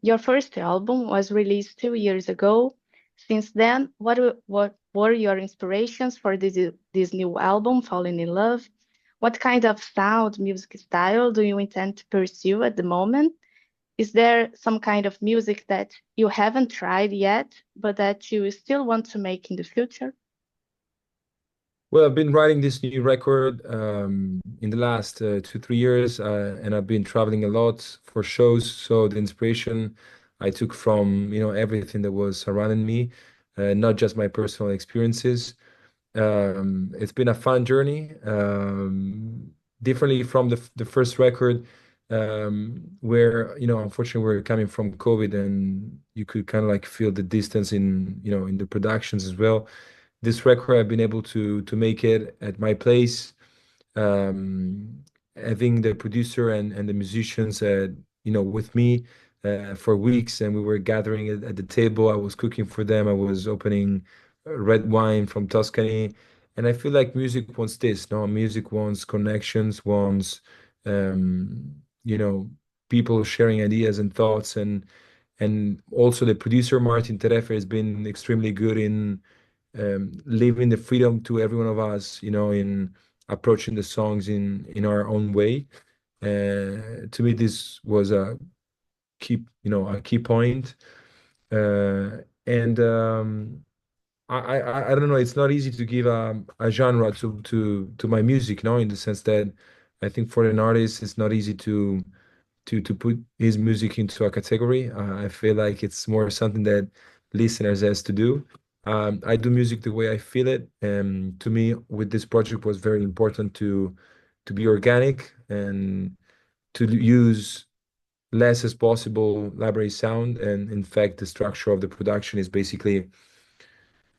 Your first album was released 2 years ago. Since then, what were your inspirations for this new album, Falling in Love? What kind of sound, music style do you intend to pursue at the moment? Is there some kind of music that you haven't tried yet, but that you still want to make in the future? Well, I've been writing this new record in the last 2, 3 years, and I've been traveling a lot for shows. So the inspiration I took from, everything that was surrounding me, not just my personal experiences. It's been a fun journey, differently from the first record, where, unfortunately, we're coming from COVID, and you could kind of like feel the distance in the productions as well. This record, I've been able to make it at my place. Um, Having the producer and the musicians, with me for weeks, and we were gathering at the table. I was cooking for them. I was opening red wine from Tuscany, and I feel like music wants this. No, music wants connections, wants um, you know, people sharing ideas and thoughts, and also the producer Martin Terefe has been extremely good in leaving the freedom to every one of us, in approaching the songs in our own way. To me, this was a key point. And I don't know. It's not easy to give a genre to my music, no, in the sense that I think for an artist, it's not easy to put his music into a category. I feel like it's more something that listeners has to do. I do music the way I feel it, and to me, with this project, was very important to be organic and to use less as possible library sound. And in fact, the structure of the production is basically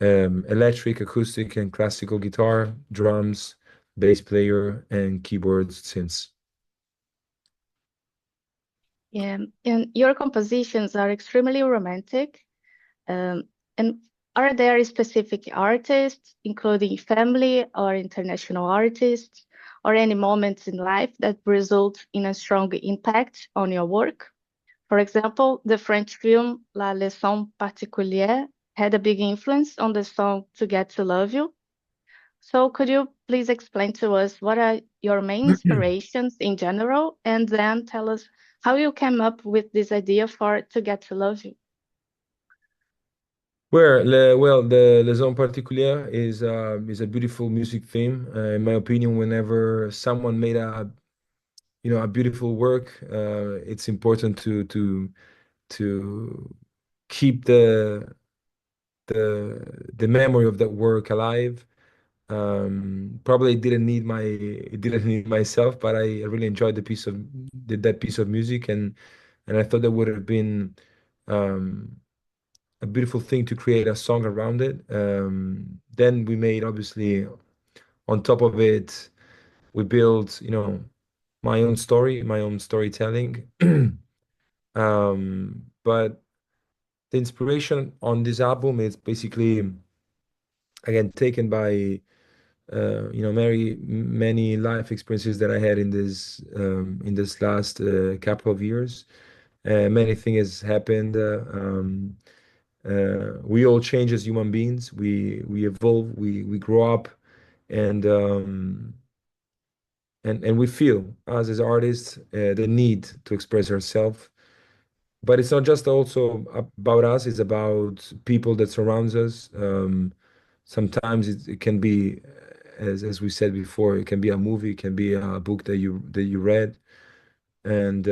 electric, acoustic, and classical guitar, drums, bass player, and keyboards, synths. Yeah, and your compositions are extremely romantic. Um, and are there specific artists, including family or international artists, or any moments in life that result in a strong impact on your work? For example, the French film La Leçon Particulière had a big influence on the song To Get to Love You. So could you please explain to us what are your main inspirations in general, and then tell us how you came up with this idea for To Get to Love You? The Les Particulier is a beautiful music theme. In my opinion, whenever someone made a beautiful work, it's important to keep the memory of that work alive. Probably it didn't need myself, but I really enjoyed that piece of music, and I thought that would have been um, a beautiful thing to create a song around it. Then we made, obviously, on top of it, we built, my own story, my own storytelling. But the inspiration on this album is basically, again, taken by, many life experiences that I had in this last couple of years. Many things has happened. We all change as human beings. We evolve. We grow up, and and we feel us as artists the need to express ourselves. But it's not just also about us. It's about people that surrounds us. Sometimes it can be, as we said before, it can be a movie, it can be a book that you read, and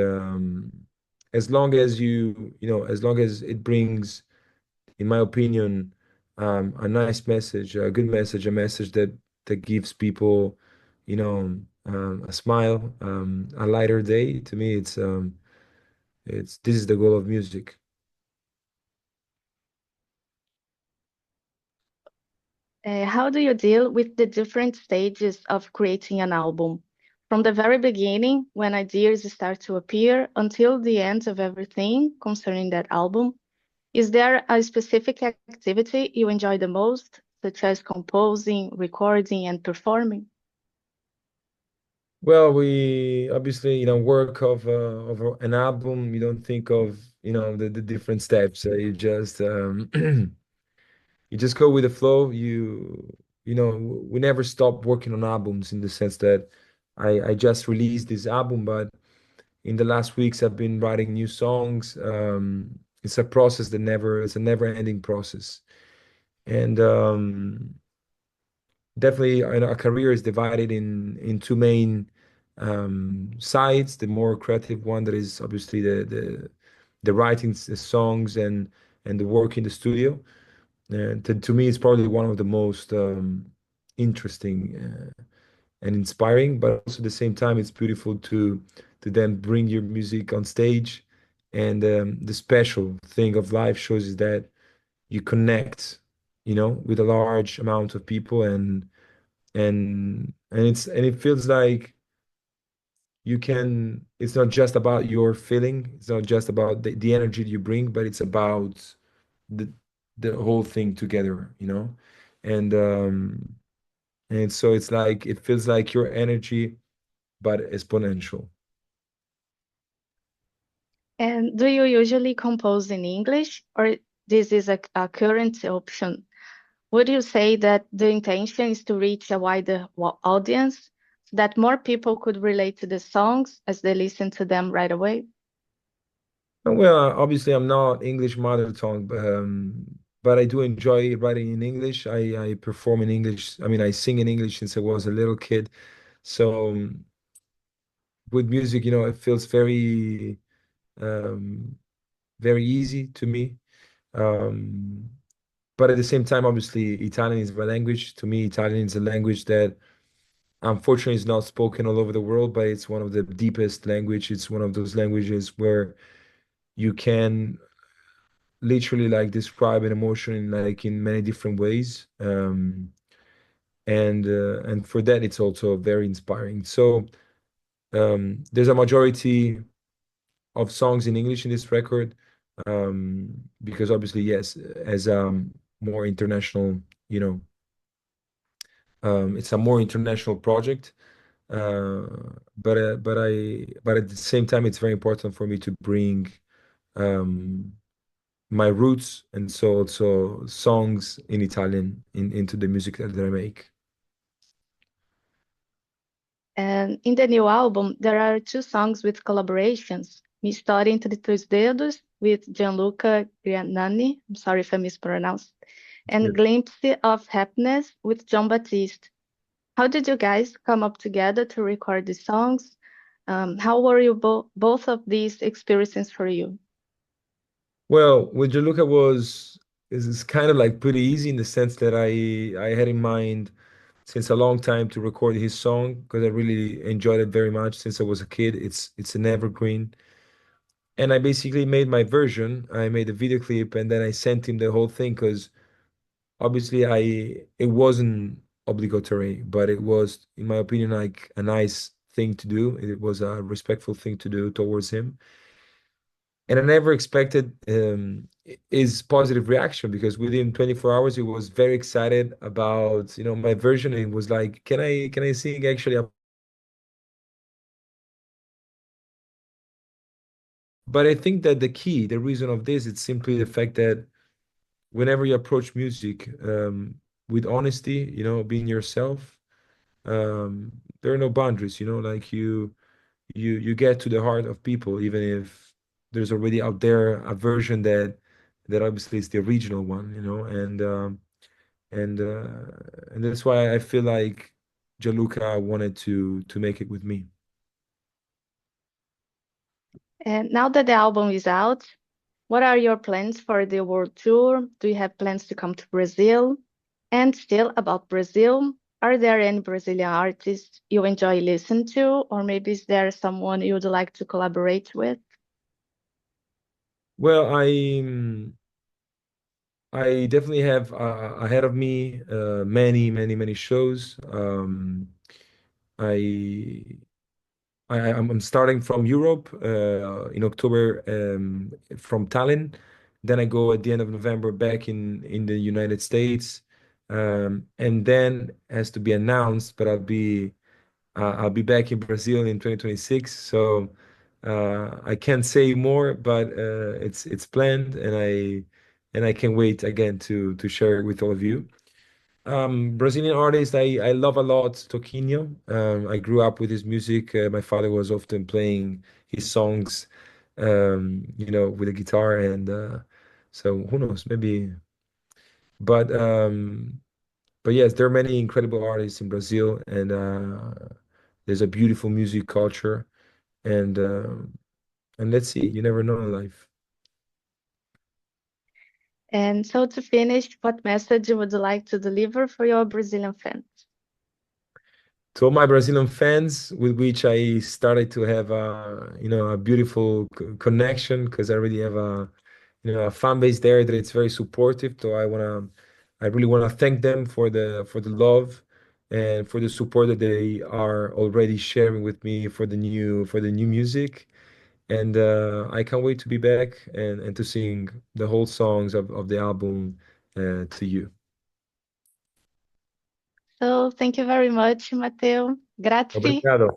as long as it brings, in my opinion, a nice message, a good message, a message that gives people, a smile, a lighter day. To me, it's this is the goal of music. How do you deal with the different stages of creating an album? From the very beginning, when ideas start to appear, until the end of everything concerning that album, is there a specific activity you enjoy the most, such as composing, recording, and performing? Well, we obviously, work of an album. You don't think of, the different steps. You just go with the flow. We never stop working on albums in the sense that I just released this album, but in the last weeks I've been writing new songs. It's a process it's a never-ending process. And definitely, a career is divided in two main sides. The more creative one, that is obviously the writing the songs and the work in the studio. And to me, it's probably one of the most interesting and inspiring. But also at the same time, it's beautiful to then bring your music on stage. And the special thing of live shows is that you connect, with a large amount of people, and it feels like it's not just about your feeling, it's not just about the energy you bring, but it's about the the whole thing together, and so it's like it feels like your energy but exponential. And do you usually compose in English, or this is a current option? Would you say that the intention is to reach a wider audience so that more people could relate to the songs as they listen to them right away? Well, obviously I'm not English mother tongue, but I do enjoy writing in English. I perform in English. I mean, I sing in English since I was a little kid. So with music, it feels um, very easy to me. Um, but at the same time, obviously, Italian is my language. To me, Italian is a language that unfortunately is not spoken all over the world, but it's one of the deepest language. It's one of those languages where you can literally like describe an emotion in many different ways. And for that, it's also very inspiring. So there's a majority of songs in English in this record, because obviously, yes, as more international, you know, it's a more international project. Uh, but at the same time, it's very important for me to bring um, my roots, and so also songs in Italian into the music that I make. And in the new album, there are two songs with collaborations. Mi Storia entre Teus Dedos with Gianluca Grignani, I'm sorry if I mispronounced, Yeah. and Glimpse of Happiness with John Baptiste. How did you guys come up together to record the songs? How were you both of these experiences for you? Well, with Gianluca is kind of like pretty easy in the sense that I had in mind since a long time to record his song because I really enjoyed it very much since I was a kid. It's an evergreen. And I basically made my version. I made a video clip and then I sent him the whole thing because obviously it wasn't obligatory, but it was, in my opinion, like a nice thing to do. It was a respectful thing to do towards him. And I never expected his positive reaction because within 24 hours he was very excited about my version. And it was like, can I sing actually? But I think that the reason of this, it's simply the fact that whenever you approach music with honesty, being yourself, there are no boundaries. Like you get to the heart of people, even if there's already out there a version that obviously is the original one, and that's why I feel like Gianluca wanted to make it with me. And now that the album is out, what are your plans for the world tour? Do you have plans to come to Brazil? And still about Brazil, are there any Brazilian artists you enjoy listening to, or maybe is there someone you'd like to collaborate with? Well, I definitely have ahead of me many, many, many shows. I I'm starting from Europe in October, from Tallinn. Then I go at the end of November back in the United States, and then has to be announced, but I'll be back in Brazil in 2026. So I can't say more, but it's planned, and I can't wait again to share it with all of you. Brazilian artist I love a lot, Toquinho. I grew up with his music. My father was often playing his songs, with a guitar, and so who knows, maybe. But but yes, there are many incredible artists in Brazil, and there's a beautiful music culture, and let's see, you never know in life. And so to finish, what message would you like to deliver for your Brazilian fans? To all my Brazilian fans, with which I started to have a beautiful connection, because I already have a fan base there that it's very supportive. So I really wanna thank them for the love and for the support that they are already sharing with me for the new music. And I can't wait to be back and to sing the whole songs of the album to you. So thank you very much, Matteo. Grazie. Obrigado.